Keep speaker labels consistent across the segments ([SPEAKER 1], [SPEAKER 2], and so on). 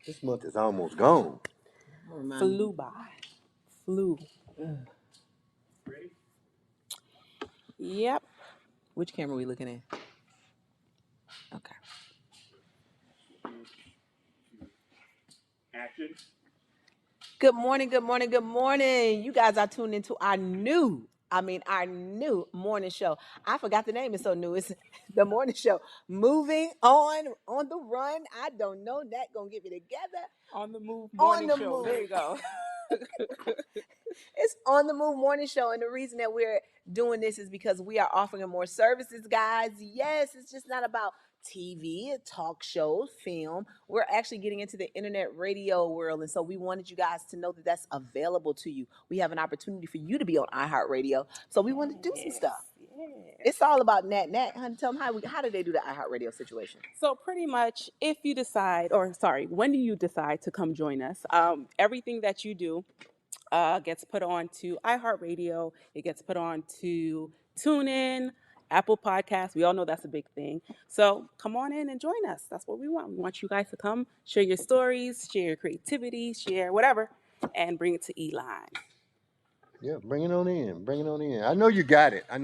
[SPEAKER 1] This month is almost gone.
[SPEAKER 2] Flew by. Flew. Yep. Which camera are we looking at? Okay.
[SPEAKER 3] Action.
[SPEAKER 2] Good morning, good morning, good morning. You guys are tuned into our new morning show. I forgot the name, it's so new. It's the morning show. Moving on the run. I don't know that gonna get me together.
[SPEAKER 4] On the Move
[SPEAKER 2] On
[SPEAKER 4] morning
[SPEAKER 2] the
[SPEAKER 4] show. There
[SPEAKER 2] move.
[SPEAKER 4] you go.
[SPEAKER 2] It's on the move morning show. And the reason that we're doing this is because we are offering more services, guys. Yes, it's just not about TV, talk shows, film. We're actually getting into the internet radio world. And so we wanted you guys to know that that's available to you. We have an opportunity for you to be on iHeartRadio. So we want to do some stuff.
[SPEAKER 4] Yes.
[SPEAKER 2] It's all about Nat. Honey, tell them how do they do the iHeartRadio situation?
[SPEAKER 4] So pretty much, if you decide, or sorry, when do you decide to come join us? Everything that you do gets put on to iHeartRadio. It gets put on to TuneIn, Apple Podcasts. We all know that's a big thing. So come on in and join us. That's what we want. We want you guys to come share your stories, share your creativity, share whatever, and bring it to Eli.
[SPEAKER 1] Yeah, bring it on in. Bring it on in. I know you got it.
[SPEAKER 2] Got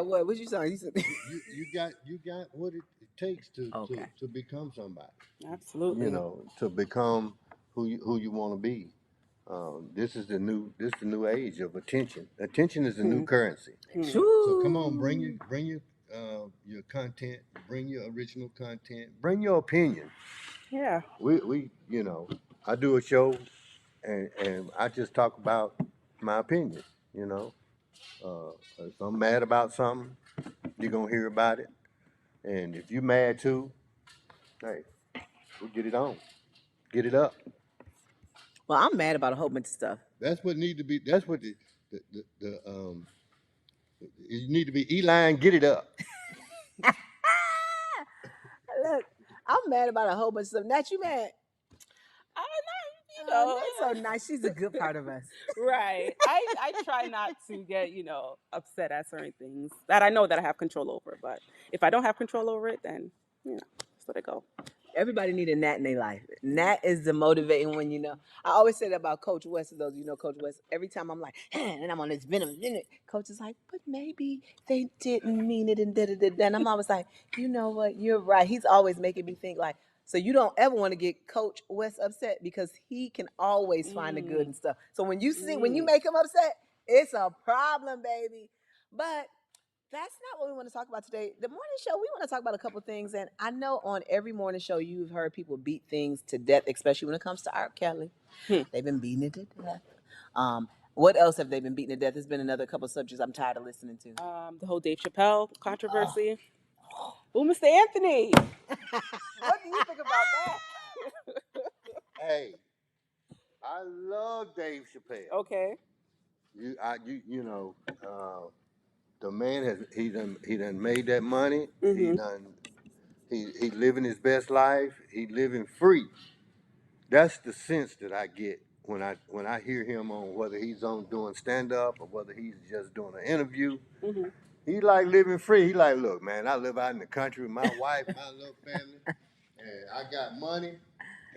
[SPEAKER 2] what? What you saying?
[SPEAKER 1] You got what it takes
[SPEAKER 2] Okay.
[SPEAKER 1] to become somebody.
[SPEAKER 4] Absolutely.
[SPEAKER 1] You know, to become who you want to be. This is the new age of attention. Attention is the new currency. So come on, bring your content, bring your original content, bring your opinion.
[SPEAKER 4] Yeah.
[SPEAKER 1] We I do a show and I just talk about my opinion. You know, if I'm mad about something, you're gonna hear about it, and if you're mad too, hey, we get it on, get it up.
[SPEAKER 2] Well, I'm mad about a whole bunch of stuff.
[SPEAKER 1] That's what need to be. That's what the you need to be Eli and get it up.
[SPEAKER 2] Look, I'm mad about a whole bunch of stuff. Nat, you mad?
[SPEAKER 4] You know,
[SPEAKER 2] Nat's so nice. She's a good part of us.
[SPEAKER 4] right. I try not to get, upset at certain things that I know that I have control over. But if I don't have control over it, then, just let it go.
[SPEAKER 2] Everybody need a Nat in their life. Nat is the motivating one, I always say that about Coach West. For those of you know Coach West, every time I'm like, and I'm on this venom, Coach is like, but maybe they didn't mean it, and da. And I'm always like, you know what? You're right. He's always making me think like, so you don't ever want to get Coach West upset because he can always find the good and stuff. So when you make him upset, it's a problem, baby. But that's not what we want to talk about today. The morning show, we want to talk about a couple things. And I know on every morning show, you've heard people beat things to death, especially when it comes to R. Kelly. They've been beating it to death. What else have they been beating to death? There's been another couple subjects I'm tired of listening to.
[SPEAKER 4] The whole Dave Chappelle controversy. Oh, Mr. Anthony. What do you think about that?
[SPEAKER 1] Hey, I love Dave Chappelle.
[SPEAKER 4] Okay.
[SPEAKER 1] The man he done made that money. He living his best life. He living free. That's the sense that I get when I hear him on whether he's on doing stand up or whether he's just doing an interview. He like living free. He like, look, man, I live out in the country with my wife, my little family, and I got money.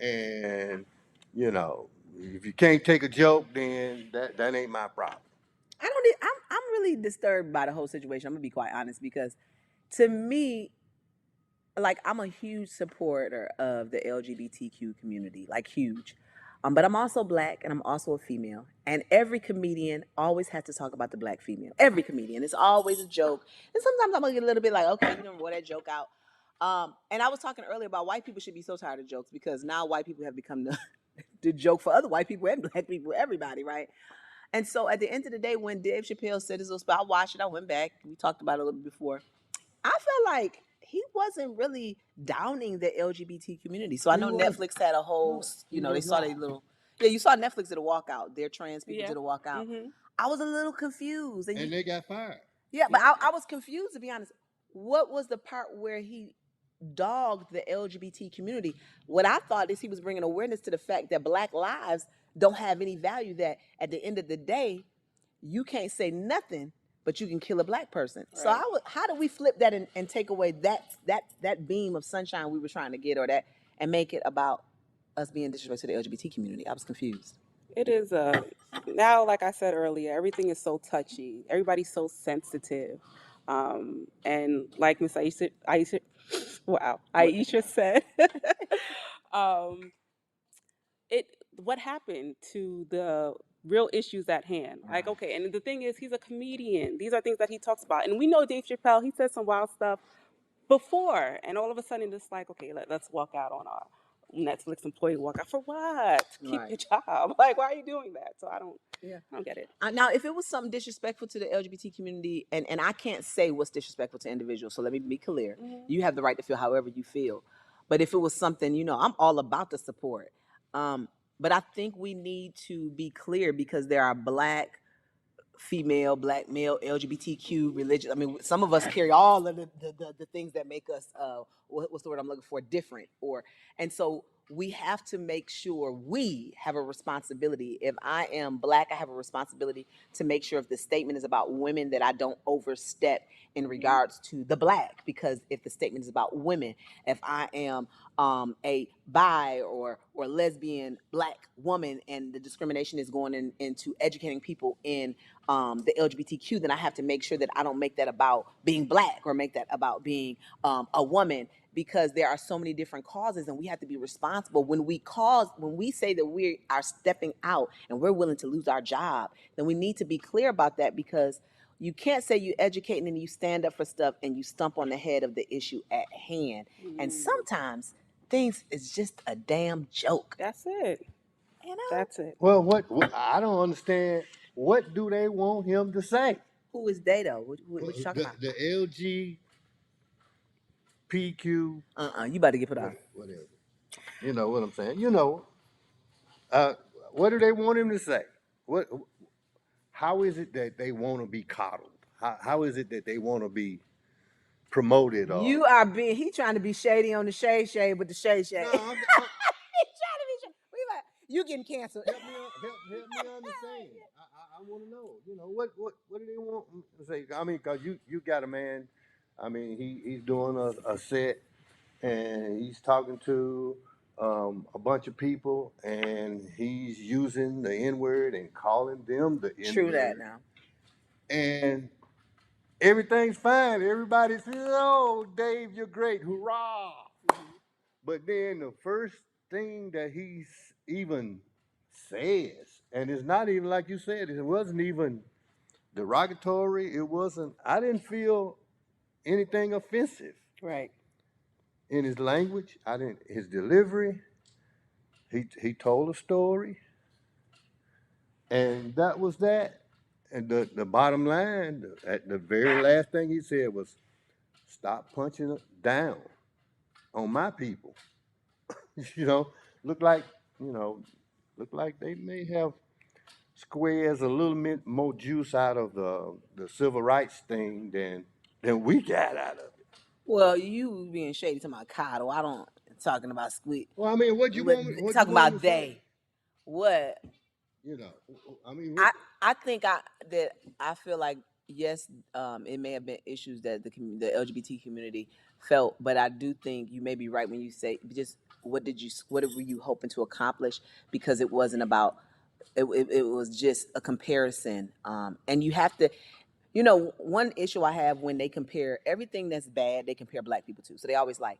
[SPEAKER 1] And if you can't take a joke, then that ain't my problem.
[SPEAKER 2] I'm really disturbed by the whole situation. I'm gonna be quite honest because to me, like I'm a huge supporter of the LGBTQ community, like huge. But I'm also black and I'm also a female. And every comedian always has to talk about the black female. Every comedian. It's always a joke. And sometimes I'm gonna get a little bit like, okay, you don't wear that joke out. And I was talking earlier about white people should be so tired of jokes because now white people have become the joke for other white people and black people, everybody, right? And so at the end of the day, when Dave Chappelle said his little spot, I watched it, I went back, we talked about it a little bit before. I felt like he wasn't really downing the LGBT community. So I know Netflix had a whole, they saw their little, yeah, you saw Netflix did a walkout. Their trans people did a walkout. I was a little confused.
[SPEAKER 1] And they got fired.
[SPEAKER 2] Yeah, but I was confused, to be honest. What was the part where he dogged the LGBT community? What I thought is he was bringing awareness to the fact that black lives don't have any value, that at the end of the day, you can't say nothing but you can kill a black person. Right. So how do we flip that and take away that beam of sunshine we were trying to get, or that and make it about us being disrespectful to the LGBT community. I was confused.
[SPEAKER 4] It is now, like I said earlier, everything is so touchy. Everybody's so sensitive. And like Miss Aisha, wow, Aisha said, um, it what happened to the real issues at hand? Like, okay, and the thing is, he's a comedian. These are things that he talks about, and we know Dave Chappelle. He said some wild stuff before, and all of a sudden it's like, okay, let's walk out on our Netflix employee. Walk out for what? Keep your job. Like, why are you doing that? So I don't get it.
[SPEAKER 2] Now, if it was something disrespectful to the LGBT community, and I can't say what's disrespectful to individuals, so let me be clear. You have the right to feel however you feel. But if it was something, I'm all about the support. But I think we need to be clear because there are Black, female, Black, male, LGBTQ, religious. I mean, some of us carry all of the things that make us what's the word I'm looking for, different. And so we have to make sure we have a responsibility. If I am Black, I have a responsibility to make sure if the statement is about women that I don't overstep in regards to the Black. Because if the statement is about women, if I am a bi or lesbian Black woman and the discrimination is going into educating people in the LGBTQ, then I have to make sure that I don't make that about being Black or make that about being a woman, because there are so many different causes and we have to be responsible. When we say that we are stepping out and we're willing to lose our job, then we need to be clear about that, because you can't say you educating and you stand up for stuff and you stump on the head of the issue at hand. And sometimes things is just a damn joke.
[SPEAKER 4] That's it. That's it.
[SPEAKER 1] Well, what I don't understand. What do they want him to say?
[SPEAKER 2] Who is they though? What you talking about?
[SPEAKER 1] The LGPQ.
[SPEAKER 2] You about to get put on.
[SPEAKER 1] Whatever. You know what I'm saying? What do they want him to say? What? How is it that they want to be coddled? How is it that they want to be promoted?
[SPEAKER 2] You are being. He trying to be shady on the shade with the shade.
[SPEAKER 1] No,
[SPEAKER 2] He's trying to be shady. You getting canceled.
[SPEAKER 1] help me understand. I want to know. What do they want to say? I mean, cause you got a man. I mean, he's doing a set and he's talking to a bunch of people and he's using the N word and calling them the N word.
[SPEAKER 2] True that now.
[SPEAKER 1] And everything's fine. Everybody says, "Oh, Dave, you're great, hurrah!" But then the first thing that he even says, and it's not even like you said, it wasn't even derogatory. It wasn't. I didn't feel anything offensive.
[SPEAKER 2] Right.
[SPEAKER 1] In his language, I didn't. His delivery. He told a story, and that was that. And the bottom line, at the very last thing he said was, "Stop punching down on my people." you know, look like look like they may have squares a little bit more juice out of the civil rights thing than we got out of it.
[SPEAKER 2] Well, you being shady to my coddle. I don't talking about squeak.
[SPEAKER 1] Well, I mean, what you want? What
[SPEAKER 2] talking
[SPEAKER 1] you want
[SPEAKER 2] about
[SPEAKER 1] to say?
[SPEAKER 2] they? What?
[SPEAKER 1] I mean,
[SPEAKER 2] I think I feel like yes, it may have been issues that the LGBT community felt, but I do think you may be right when you say just what were you hoping to accomplish, because it wasn't about it was just a comparison, and you have to. One issue I have when they compare everything that's bad, they compare Black people to. So they always like,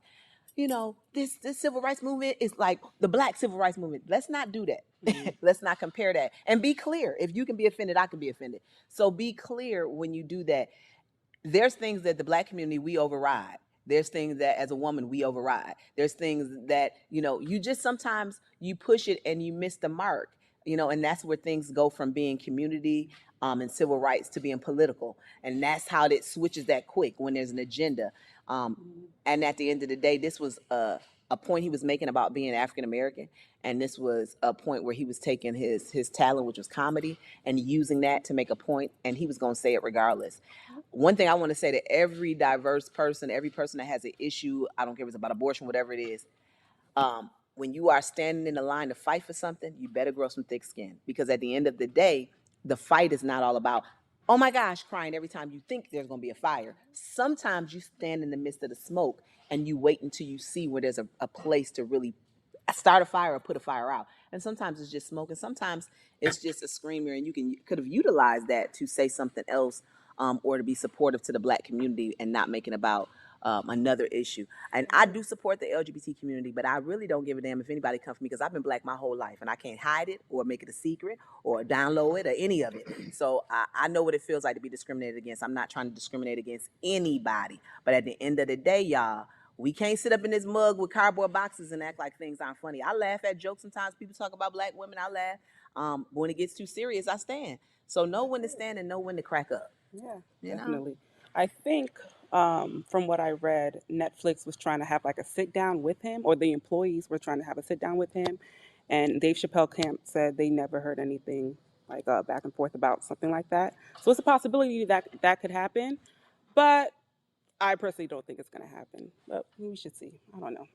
[SPEAKER 2] this civil rights movement is like the Black civil rights movement. Let's not do that. Mm-hmm. Let's not compare that. And be clear. If you can be offended, I can be offended. So be clear when you do that. There's things that the Black community, we override. There's things that as a woman we override. There's things that, you just sometimes you push it and you miss the mark. And that's where things go from being community and civil rights to being political. And that's how it switches that quick when there's an agenda. And at the end of the day, this was a point he was making about being African American. And this was a point where he was taking his talent, which was comedy, and using that to make a point. And he was going to say it regardless. One thing I want to say to every diverse person, every person that has an issue, I don't care if it's about abortion, whatever it is, when you are standing in the line to fight for something, you better grow some thick skin. Because at the end of the day, the fight is not all about, oh my gosh, crying every time you think there's going to be a fire. Sometimes you stand in the midst of the smoke and you wait until you see where there's a place to really start a fire or put a fire out. And sometimes it's just smoke, and sometimes it's just a screamer, and you could have utilized that to say something else, or to be supportive to the Black community and not making about another issue. And I do support the LGBT community, but I really don't give a damn if anybody comes for me because I've been Black my whole life, and I can't hide it or make it a secret or download it or any of it. So I know what it feels like to be discriminated against. I'm not trying to discriminate against anybody, but at the end of the day, y'all, we can't sit up in this mug with cardboard boxes and act like things aren't funny. I laugh at jokes sometimes. People talk about Black women. I laugh. But when it gets too serious, I stand. So know when to stand and know when to crack up.
[SPEAKER 4] Yeah,
[SPEAKER 2] You know?
[SPEAKER 4] definitely. I think from what I read, Netflix was trying to have like a sit down with him, or the employees were trying to have a sit down with him. And Dave Chappelle Camp said they never heard anything like back and forth about something like that. So it's a possibility that that could happen. But I personally don't think it's going to happen. But we should see. I don't know.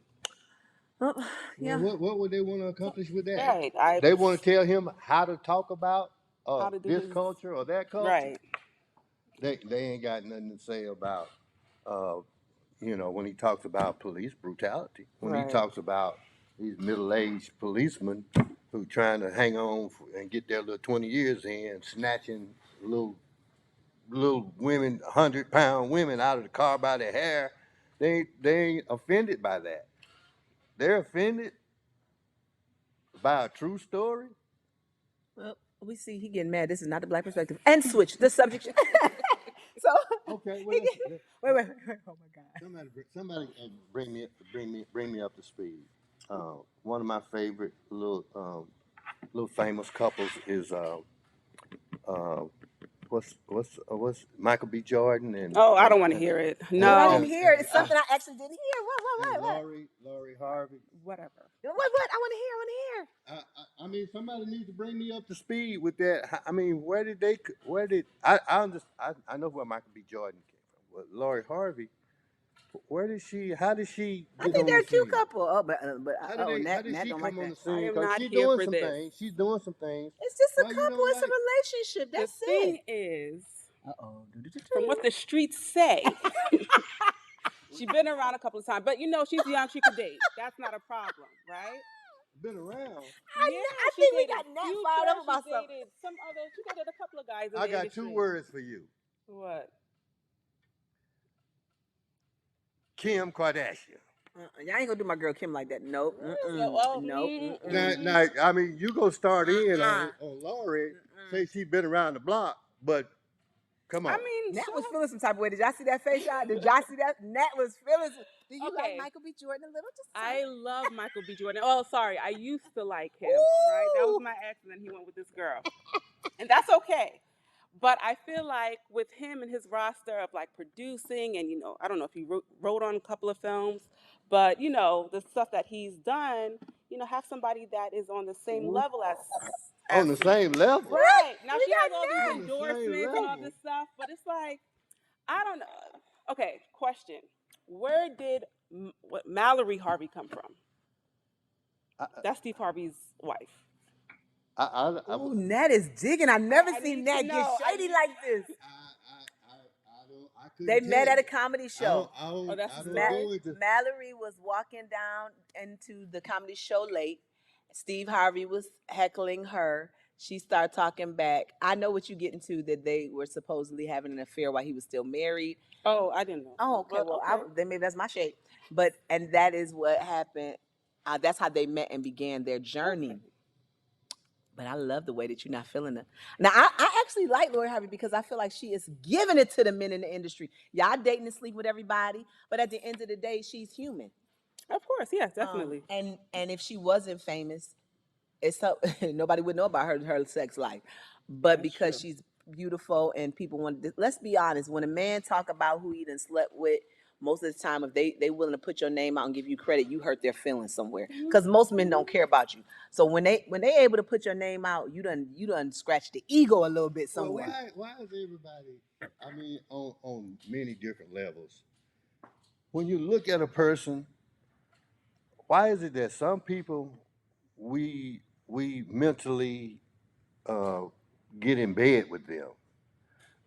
[SPEAKER 2] Well, yeah.
[SPEAKER 1] Well, what would they want to accomplish with that?
[SPEAKER 4] Right.
[SPEAKER 1] They want to tell him how to talk about
[SPEAKER 4] How to do
[SPEAKER 1] this
[SPEAKER 4] his
[SPEAKER 1] culture or that culture.
[SPEAKER 4] right.
[SPEAKER 1] They ain't got nothing to say about when he talks about police brutality. When he
[SPEAKER 4] Right.
[SPEAKER 1] talks about these middle-aged policemen who trying to hang on and get their little 20 years in, snatching little women, 100-pound women out of the car by their hair. They ain't offended by that. They're offended by a true story.
[SPEAKER 2] Well, we see he getting mad. This is not the Black perspective. And switch the subject. So
[SPEAKER 1] Okay,
[SPEAKER 2] wait. Oh my God.
[SPEAKER 1] Somebody bring me up to speed. One of my favorite little famous couples is uh, what's Michael B. Jordan
[SPEAKER 4] Oh, I
[SPEAKER 1] and
[SPEAKER 4] don't want to
[SPEAKER 1] and
[SPEAKER 4] hear it.
[SPEAKER 2] What I
[SPEAKER 4] No.
[SPEAKER 2] didn't hear. It's something I actually didn't hear.
[SPEAKER 1] and
[SPEAKER 2] What?
[SPEAKER 1] Lori Harvey.
[SPEAKER 4] Whatever.
[SPEAKER 2] What? I want to hear.
[SPEAKER 1] I mean, somebody needs to bring me up to speed with that. I mean, where did I know where Michael B. Jordan came from. Well, Lori Harvey, how did she
[SPEAKER 2] I
[SPEAKER 1] get
[SPEAKER 2] think
[SPEAKER 1] on
[SPEAKER 2] they're
[SPEAKER 1] the
[SPEAKER 2] a cute
[SPEAKER 1] scene?
[SPEAKER 2] couple.
[SPEAKER 1] How did
[SPEAKER 2] Nat
[SPEAKER 1] she
[SPEAKER 2] don't like
[SPEAKER 1] come on
[SPEAKER 2] that.
[SPEAKER 1] the
[SPEAKER 4] I
[SPEAKER 1] scene?
[SPEAKER 4] am
[SPEAKER 1] Because
[SPEAKER 4] not
[SPEAKER 1] she's
[SPEAKER 4] here
[SPEAKER 1] doing
[SPEAKER 4] for
[SPEAKER 1] some
[SPEAKER 4] this.
[SPEAKER 1] things. She's doing some things.
[SPEAKER 2] It's just a
[SPEAKER 1] Why you
[SPEAKER 2] couple.
[SPEAKER 1] don't
[SPEAKER 2] It's a
[SPEAKER 1] like?
[SPEAKER 2] relationship.
[SPEAKER 4] The
[SPEAKER 2] That's
[SPEAKER 4] thing
[SPEAKER 2] it.
[SPEAKER 4] is,
[SPEAKER 2] Uh-oh.
[SPEAKER 4] from what the streets say, she's been around a couple of times, but she's young. She could date. That's not a problem, right?
[SPEAKER 1] Been around.
[SPEAKER 4] Yeah,
[SPEAKER 2] I
[SPEAKER 4] she
[SPEAKER 2] think we
[SPEAKER 4] dated
[SPEAKER 2] got Nat fired
[SPEAKER 4] Future.
[SPEAKER 2] up
[SPEAKER 4] She
[SPEAKER 2] about something.
[SPEAKER 4] dated some other. She dated a couple of guys in
[SPEAKER 1] I
[SPEAKER 4] the
[SPEAKER 1] got two
[SPEAKER 4] industry.
[SPEAKER 1] words for you.
[SPEAKER 4] What?
[SPEAKER 1] Kim Kardashian.
[SPEAKER 2] Y'all ain't gonna do my girl Kim like that. Nope. Nope.
[SPEAKER 1] Now, I mean, you go start in on Lori, say she been around the block, but come
[SPEAKER 4] I
[SPEAKER 1] on.
[SPEAKER 4] mean,
[SPEAKER 2] Nat was feeling some type of way. Did y'all see that face shot? Did y'all see that? Nat was feeling. Do you like
[SPEAKER 4] Okay.
[SPEAKER 2] Michael B. Jordan a little? Just
[SPEAKER 4] I love Michael B. Jordan. Oh, sorry. I used to like him, right? That was my ex, and then he went with this girl. And that's okay. But I feel like with him and his roster of like producing, and I don't know if he wrote on a couple of films, but the stuff that he's done, have somebody that is on the same level
[SPEAKER 1] On the same level.
[SPEAKER 4] right. Now
[SPEAKER 2] We
[SPEAKER 4] she
[SPEAKER 2] got
[SPEAKER 4] has all these
[SPEAKER 1] On the same
[SPEAKER 4] endorsements and all
[SPEAKER 1] level.
[SPEAKER 4] this stuff, but it's like I don't know. Okay, question: where did Mallory Harvey come from?
[SPEAKER 1] I,
[SPEAKER 4] That's Steve Harvey's wife.
[SPEAKER 2] Ooh, Nat is digging. I've never
[SPEAKER 4] I
[SPEAKER 2] seen
[SPEAKER 4] need
[SPEAKER 2] Nat
[SPEAKER 4] to
[SPEAKER 2] get
[SPEAKER 4] know.
[SPEAKER 2] shady like this.
[SPEAKER 1] I couldn't
[SPEAKER 2] They
[SPEAKER 1] tell
[SPEAKER 2] met at a
[SPEAKER 1] you.
[SPEAKER 2] comedy show.
[SPEAKER 4] Oh, that's
[SPEAKER 1] I
[SPEAKER 4] his
[SPEAKER 1] don't
[SPEAKER 4] story?
[SPEAKER 1] go into.
[SPEAKER 2] Mallory was walking down into the comedy show late. Steve Harvey was heckling her. She started talking back. I know what you get into, that they were supposedly having an affair while he was still married.
[SPEAKER 4] Oh, I didn't know.
[SPEAKER 2] Oh, okay.
[SPEAKER 4] But,
[SPEAKER 2] Well,
[SPEAKER 4] okay.
[SPEAKER 2] then maybe that's my shade. And that is what happened. That's how they met and began their journey.
[SPEAKER 4] Okay.
[SPEAKER 2] But I love the way that you're not feeling it. Now, I actually like Lori Harvey because I feel like she is giving it to the men in the industry. Y'all dating and sleep with everybody, but at the end of the day, she's human.
[SPEAKER 4] Of course, yes, definitely.
[SPEAKER 2] And if she wasn't famous, it's so nobody would know about her sex life. But
[SPEAKER 4] That's
[SPEAKER 2] because
[SPEAKER 4] true.
[SPEAKER 2] she's beautiful and people want to, let's be honest, when a man talk about who he done slept with, most of the time if they willing to put your name out and give you credit, you hurt their feelings somewhere. Because most men don't care about you. So when they able to put your name out, you done scratch the ego a little bit
[SPEAKER 1] Well,
[SPEAKER 2] somewhere.
[SPEAKER 1] why is everybody? I mean, on many different levels. When you look at a person, why is it that some people we mentally uh, get in bed with them?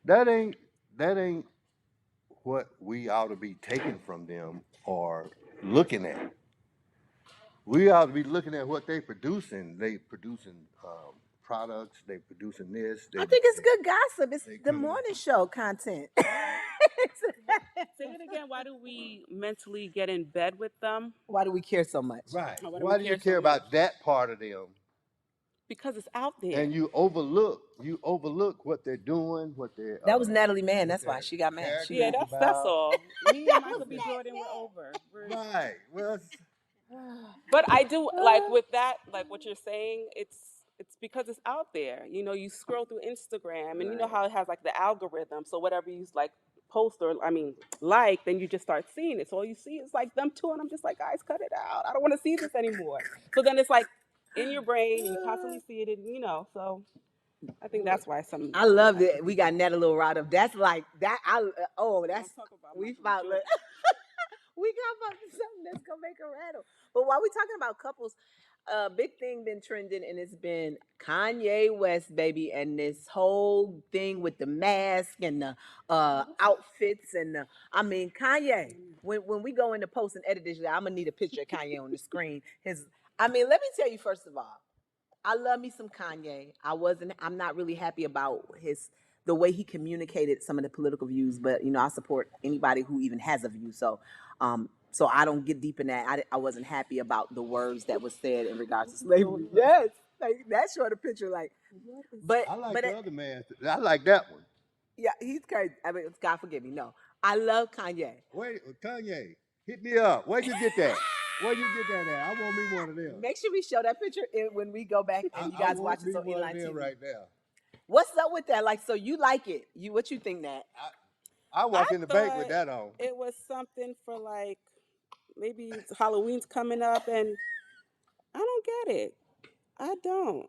[SPEAKER 1] That ain't what we ought to be taking from them or looking at. We ought to be looking at what they producing. They producing products. They producing this.
[SPEAKER 2] I think it's good gossip. It's the morning show content.
[SPEAKER 4] Say it again. Why do we mentally get in bed with them?
[SPEAKER 2] Why do we care so much?
[SPEAKER 1] Right.
[SPEAKER 4] Why
[SPEAKER 1] Why do you care about that part of them?
[SPEAKER 4] Because it's out there.
[SPEAKER 1] And you overlook what they're doing, what they're.
[SPEAKER 2] That was Natalie Mann. That's why she got mad.
[SPEAKER 4] Yeah, that's all. Me and Michael B. Jordan were over.
[SPEAKER 1] Right. Well,
[SPEAKER 4] but I do like with that, like what you're saying. It's because it's out there. You know, you scroll through Instagram, and you know how it has like the algorithm. So whatever you like post or like, then you just start seeing it. So all you see is like them two, and I'm just like, guys, cut it out. I don't want to see this anymore. So then it's like in your brain, you constantly see it, and so I think that's why some.
[SPEAKER 2] I love it. We got Natalie little rod up. That's like that. That's we found. We got about something that's gonna make her rattle. But while we talking about couples, big thing been trending, and it's been Kanye West, baby, and this whole thing with the mask and the outfits and Kanye. When we go into post and edit this, I'm gonna need a picture of Kanye on the screen. Let me tell you first of all, I love me some Kanye. I'm not really happy about the way he communicated some of the political views, but I support anybody who even has a view. So I don't get deep in that. I wasn't happy about the words that was said in regards to slavery. Yes, like that showed a picture. Like, but
[SPEAKER 1] I like the other man. I like that one.
[SPEAKER 2] Yeah, he's crazy. God forgive me. No, I love Kanye.
[SPEAKER 1] Wait, Kanye, hit me up. Where'd you get that? Where'd you get that at? I want me one of them.
[SPEAKER 2] Make sure we show that picture when we go back and you guys watch it on Inline TV.
[SPEAKER 1] Right now.
[SPEAKER 2] What's up with that? Like, so you like it? What you think, Nat?
[SPEAKER 1] I walk in the bank with that on.
[SPEAKER 4] It was something for like maybe Halloween's coming up, and I don't get it. I don't.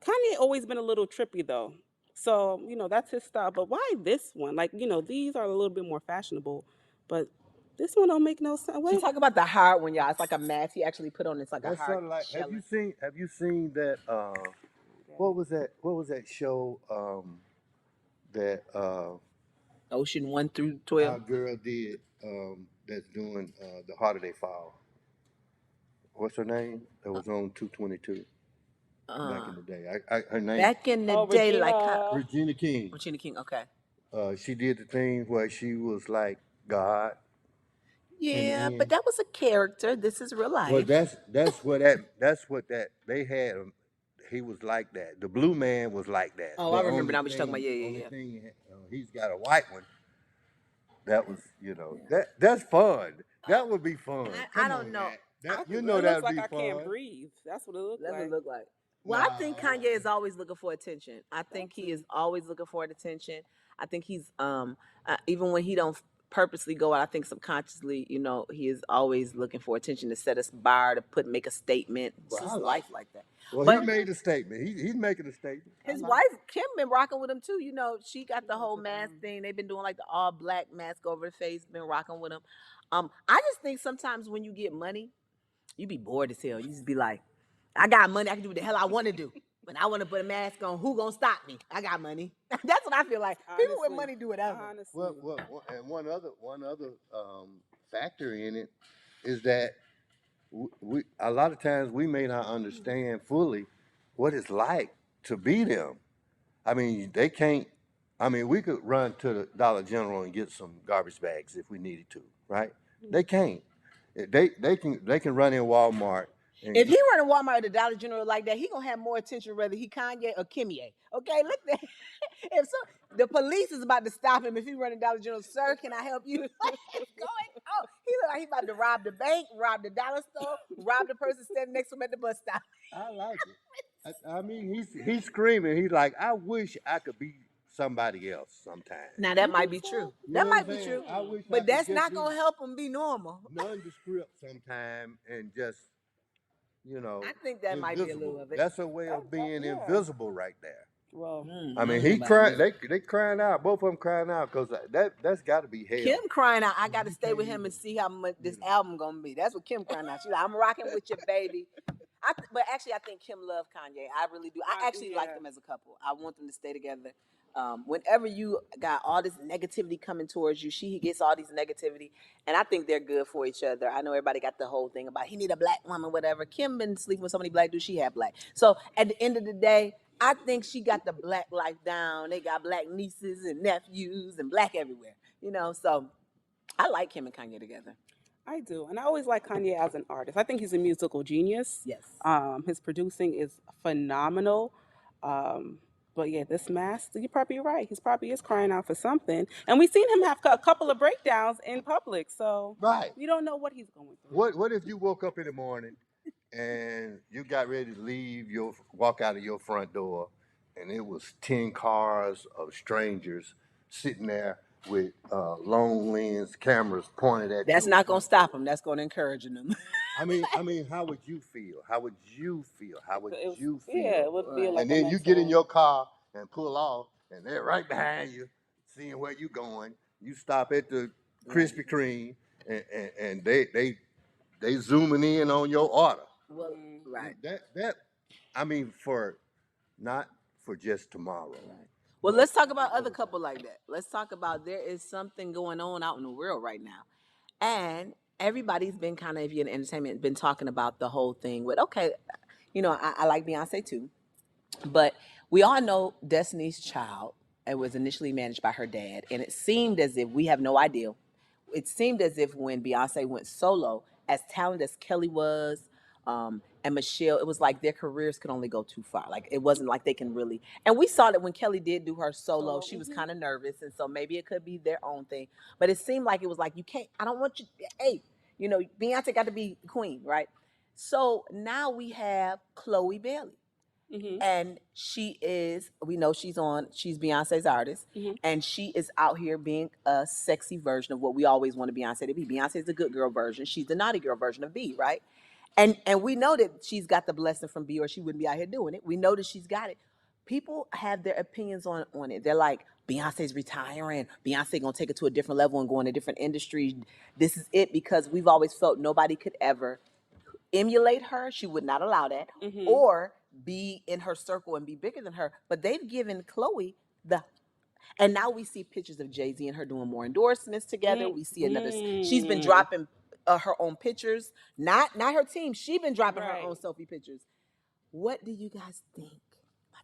[SPEAKER 4] Kanye always been a little trippy though, so that's his style. But why this one? Like these are a little bit more fashionable, but this one don't make no sense.
[SPEAKER 2] She talk about the hard one, y'all. It's like a mask he actually put on. It's like
[SPEAKER 1] that's
[SPEAKER 2] a hard.
[SPEAKER 1] Like, have you seen that? What was that show? That
[SPEAKER 2] Ocean 1 through 12.
[SPEAKER 1] Our girl did. That's doing the Harder They Fall. What's her name? That was on 222. Back in the day, her name.
[SPEAKER 2] Back in the day,
[SPEAKER 4] Regina.
[SPEAKER 2] like
[SPEAKER 1] Regina King.
[SPEAKER 2] Regina King. Okay.
[SPEAKER 1] She did the thing where she was like God.
[SPEAKER 2] Yeah, but that was a character. This is real life.
[SPEAKER 1] Well, that's what they had. He was like that. The blue man was like that.
[SPEAKER 2] Oh, I remember now what you're talking about. Yeah.
[SPEAKER 1] Thing, he's got a white one. That was, that's fun. That would be fun.
[SPEAKER 2] I don't know.
[SPEAKER 1] That
[SPEAKER 4] would
[SPEAKER 1] be
[SPEAKER 4] like
[SPEAKER 1] fun.
[SPEAKER 4] I can't breathe. That's what it looks like.
[SPEAKER 2] Well, I think Kanye is always looking for attention. I think he is always looking for attention. I think he's even when he don't purposely go out, I think subconsciously, he is always looking for attention to set us bar to make a statement. It's just life like that.
[SPEAKER 1] Well, but he made a statement. He's making a statement.
[SPEAKER 2] His wife Kim been rocking with him too. She got the whole mask thing. They've been doing like the all black mask over the face. Been rocking with him. I just think sometimes when you get money, you be bored as hell. You just be like, I got money. I can do what the hell I want to do. When I want to put a mask on, who gonna stop me? I got money. That's what I feel like. Honestly, people with money do whatever.
[SPEAKER 4] Honestly.
[SPEAKER 1] Well, and one other factor in it is that we a lot of times we may not understand fully what it's like to be them. I mean, they can't. I mean, we could run to the Dollar General and get some garbage bags if we needed to, right? They can't. They can run in Walmart.
[SPEAKER 2] If he run a Walmart or the Dollar General like that, he gonna have more attention whether he Kanye or Kimye. Okay, look there. The police is about to stop him if he run a Dollar General. Sir, can I help you? What's going on? He look like he about to rob the bank, rob the dollar store, rob the person standing next to him at the bus stop.
[SPEAKER 1] I like it. I mean, he's screaming. He's like, I wish I could be somebody else sometime.
[SPEAKER 2] Now that might be true. That might be true. But that's not gonna help him be normal.
[SPEAKER 1] Nondescript sometime and just.
[SPEAKER 2] I think that might be a little of it.
[SPEAKER 1] That's a way of being invisible right there.
[SPEAKER 4] Well,
[SPEAKER 1] I mean, he crying. They crying out. Both of them crying out because that's got to be hell.
[SPEAKER 2] Kim crying out. I got to stay with him and see how much this album gonna be. That's what Kim crying out. She's like, I'm rocking with you, baby. But actually, I think Kim loved Kanye. I really do. I actually like them as a couple. I want them to stay together. Whenever you got all this negativity coming towards you, she gets all these negativity, and I think they're good for each other. I know everybody got the whole thing about he need a black woman, whatever. Kim been sleeping with so many black dudes, she had black. So at the end of the day, I think she got the black life down. They got black nieces and nephews and black everywhere, So I like Kim and Kanye together.
[SPEAKER 4] I do, and I always like Kanye as an artist. I think he's a musical genius.
[SPEAKER 2] Yes.
[SPEAKER 4] His producing is phenomenal. Um, but yeah, this mask, you're probably right. He's probably is crying out for something, and we've seen him have a couple of breakdowns in public. So
[SPEAKER 1] Right.
[SPEAKER 4] we don't know what he's going through.
[SPEAKER 1] What if you woke up in the morning and you got ready to walk out of your front door, and it was 10 cars of strangers sitting there with long lens cameras pointed at you?
[SPEAKER 2] That's not gonna stop him. That's gonna encourage them.
[SPEAKER 1] I mean, how would you feel? How would you feel? How would you feel?
[SPEAKER 4] Yeah, it would be like
[SPEAKER 1] and then you get in your car and pull off, and they're right behind you, seeing where you going. You stop at the Krispy Kreme, and they zooming in on your order.
[SPEAKER 2] Well, right.
[SPEAKER 1] That I mean, not for just tomorrow.
[SPEAKER 2] Right. Well, let's talk about other couple like that. Let's talk about there is something going on out in the world right now, and everybody's been kind of, if you're in entertainment, been talking about the whole thing with, okay, I like Beyonce too, but we all know Destiny's Child. It was initially managed by her dad, and it seemed as if, we have no idea. It seemed as if when Beyonce went solo, as talented as Kelly was, and Michelle, it was like their careers could only go too far. Like it wasn't like they can really. And we saw that when Kelly did do her solo, she was kind of nervous, and so maybe it could be their own thing. But it seemed like it was like, you can't. I don't want you. Hey, Beyonce got to be queen, right? So now we have Chloe Bailey. Mm-hmm. And we know she's Beyonce's artist, mm-hmm. and she is out here being a sexy version of what we always wanted Beyonce to be. Beyonce's the good girl version. She's the naughty girl version of B, right? And we know that she's got the blessing from B, or she wouldn't be out here doing it. We know that she's got it. People have their opinions on it. They're like, Beyonce's retiring. Beyonce gonna take it to a different level and go in a different industry. This is it, because we've always felt nobody could ever emulate her. She would not allow that, mm-hmm. or be in her circle and be bigger than her. But they've given Chloe and now we see pictures of Jay-Z and her doing more endorsements together. Mm-hmm. We see another. She's been dropping her own pictures, not her team. She's been dropping her own selfie pictures. What do you guys think about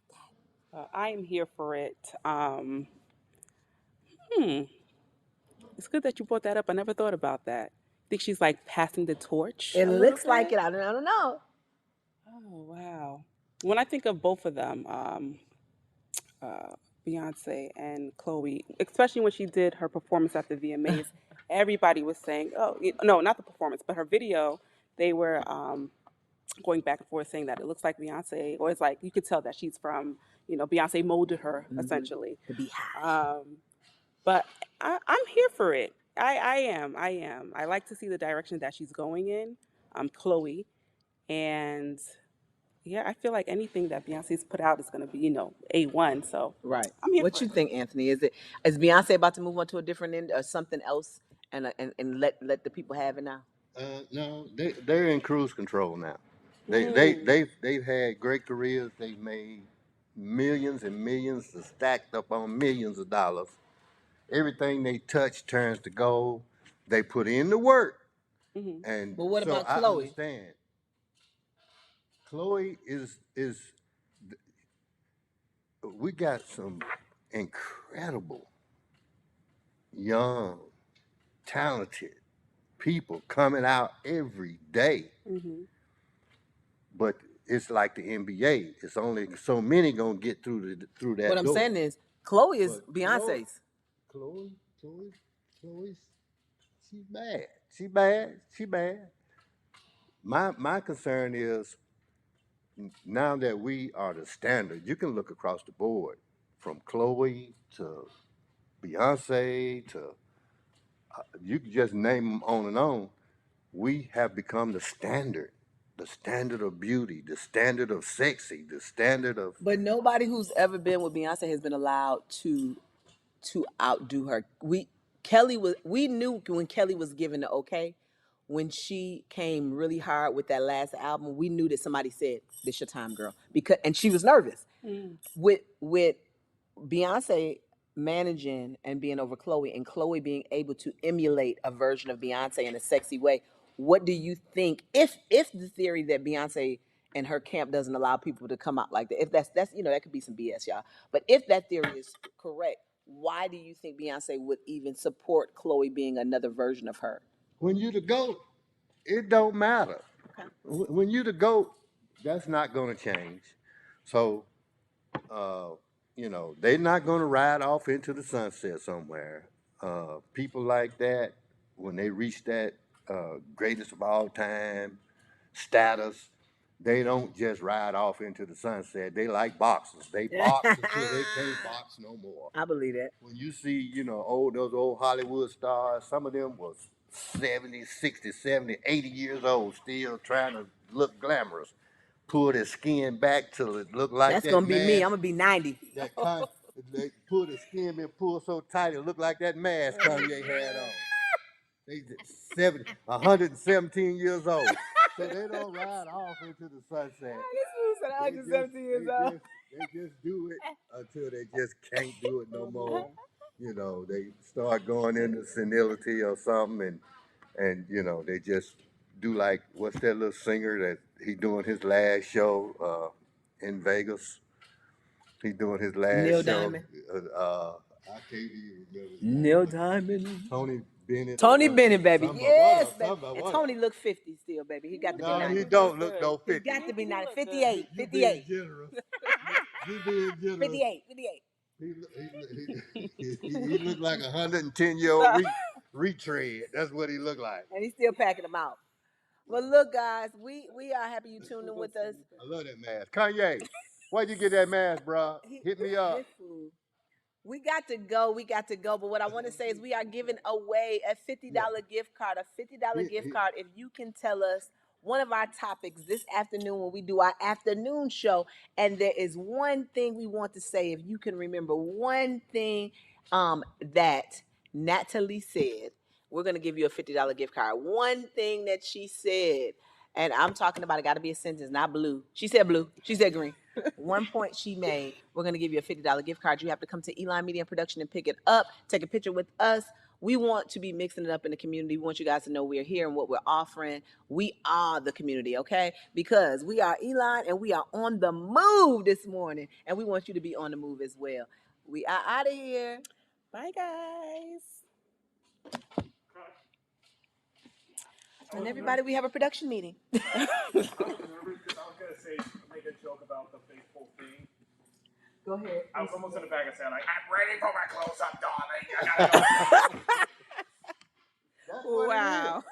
[SPEAKER 2] that?
[SPEAKER 4] I am here for it. It's good that you brought that up. I never thought about that. I think she's like passing the torch.
[SPEAKER 2] It looks like it. I don't know.
[SPEAKER 4] Oh, wow. When I think of both of them, Beyonce and Chloe, especially when she did her performance at the VMAs, everybody was saying, oh, no, not the performance, but her video, they were going back and forth saying that it looks like Beyonce, or it's like, you could tell that she's from, Beyonce molded her, mm-hmm. essentially.
[SPEAKER 2] The Beehive.
[SPEAKER 4] But I'm here for it. I am. I like to see the direction that she's going in, Chloe. And yeah, I feel like anything that Beyonce's put out is going to be, A1. So
[SPEAKER 2] right. What you think, Anthony? Is Beyonce about to move on to a different end or something else, and let the people have it now?
[SPEAKER 1] No, they're in cruise control now. They've had great careers. They've made millions and millions, stacked up on millions of dollars. Everything they touch turns to gold. They put in the work. Mm-hmm. And
[SPEAKER 2] but what about Chloe?
[SPEAKER 1] I understand. Chloe is we got some incredible, young, talented people coming out every day. Mm-hmm. But it's like the NBA. It's only so many gonna get through that.
[SPEAKER 2] What I'm saying is, Chloe is Beyonce's.
[SPEAKER 1] Chloe's she's bad. My concern is, now that we are the standard, you can look across the board from Chloe to Beyonce to you can just name them on and on. We have become the standard of beauty, the standard of sexy, the standard of.
[SPEAKER 2] But nobody who's ever been with Beyonce has been allowed to outdo her. We knew when Kelly was given the okay, when she came really hard with that last album, we knew that somebody said, "This your time, girl," and she was nervous. Mm. With Beyonce managing and being over Chloe, and Chloe being able to emulate a version of Beyonce in a sexy way. What do you think, if the theory that Beyonce and her camp doesn't allow people to come out like that, if that's that could be some BS, y'all. But if that theory is correct, why do you think Beyonce would even support Chloe being another version of her?
[SPEAKER 1] When you the GOAT, it don't matter.
[SPEAKER 2] Okay.
[SPEAKER 1] When you the GOAT, that's not going to change. So, they're not going to ride off into the sunset somewhere. People like that, when they reach that greatest of all time status, they don't just ride off into the sunset. They like boxers. They box until they can't box no more.
[SPEAKER 2] I believe that.
[SPEAKER 1] When you see, those old Hollywood stars, some of them was 70, 60, 70, 80 years old, still trying to look glamorous. Pull their skin back till it looked like
[SPEAKER 2] That's
[SPEAKER 1] that
[SPEAKER 2] gonna be me.
[SPEAKER 1] mask.
[SPEAKER 2] I'm gonna be 90.
[SPEAKER 1] They pull the skin and pull so tight it looked like that mask Kanye had on. They 117 years old. So they don't ride off into the sunset.
[SPEAKER 2] This fool said 117 years old.
[SPEAKER 1] They just do it until they just can't do it no more. They start going into senility or something, and they just do like, what's that little singer that he doing his last show in Vegas? He doing his last
[SPEAKER 2] Neil
[SPEAKER 1] show.
[SPEAKER 2] Diamond.
[SPEAKER 1] I can't even remember his
[SPEAKER 2] Neil
[SPEAKER 1] name.
[SPEAKER 2] Diamond.
[SPEAKER 1] Tony Bennett.
[SPEAKER 2] Tony Bennett, baby. Yes, baby.
[SPEAKER 1] And
[SPEAKER 2] And Tony look 50 still, baby. He got to be
[SPEAKER 1] No,
[SPEAKER 2] 90.
[SPEAKER 1] he don't look no
[SPEAKER 2] He
[SPEAKER 1] 50.
[SPEAKER 2] got to be 90.
[SPEAKER 4] look good.
[SPEAKER 2] 58.
[SPEAKER 1] You
[SPEAKER 2] 58.
[SPEAKER 1] being generous. You being generous.
[SPEAKER 2] 58. 58.
[SPEAKER 1] He looked like a 110-year-old retread. That's what he looked like.
[SPEAKER 2] And he's still packing them out. Well, look, guys, we are happy you tuned in with us.
[SPEAKER 1] I love that mask. Kanye, where'd you get that mask, bro? Hit me up.
[SPEAKER 2] This fool. We got to go. But what I want to say is we are giving away a $50 gift card, gift card. If you can tell us one of our topics this afternoon when we do our afternoon show, and there is one thing we want to say, if you can remember one thing that Natalie said, we're going to give you a $50 gift card. One thing that she said, and I'm talking about, it got to be a sentence, not blue. She said blue. She said green. One point she made, we're going to give you a $50 gift card. You have to come to Elon Media Production and pick it up, take a picture with us. We want to be mixing it up in the community. We want you guys to know we're here and what we're offering. We are the community, okay? Because we are Elon and we are on the move this morning. And we want you to be on the move as well. We are out of here.
[SPEAKER 4] Bye, guys.
[SPEAKER 2] And everybody, we have a production meeting.
[SPEAKER 3] I was nervous because I was gonna say make a joke about the faithful thing.
[SPEAKER 2] Go ahead.
[SPEAKER 3] I was almost in the back of saying like, I'm ready for my close up, darling. I gotta go.
[SPEAKER 1] That's what it is.
[SPEAKER 2] Wow.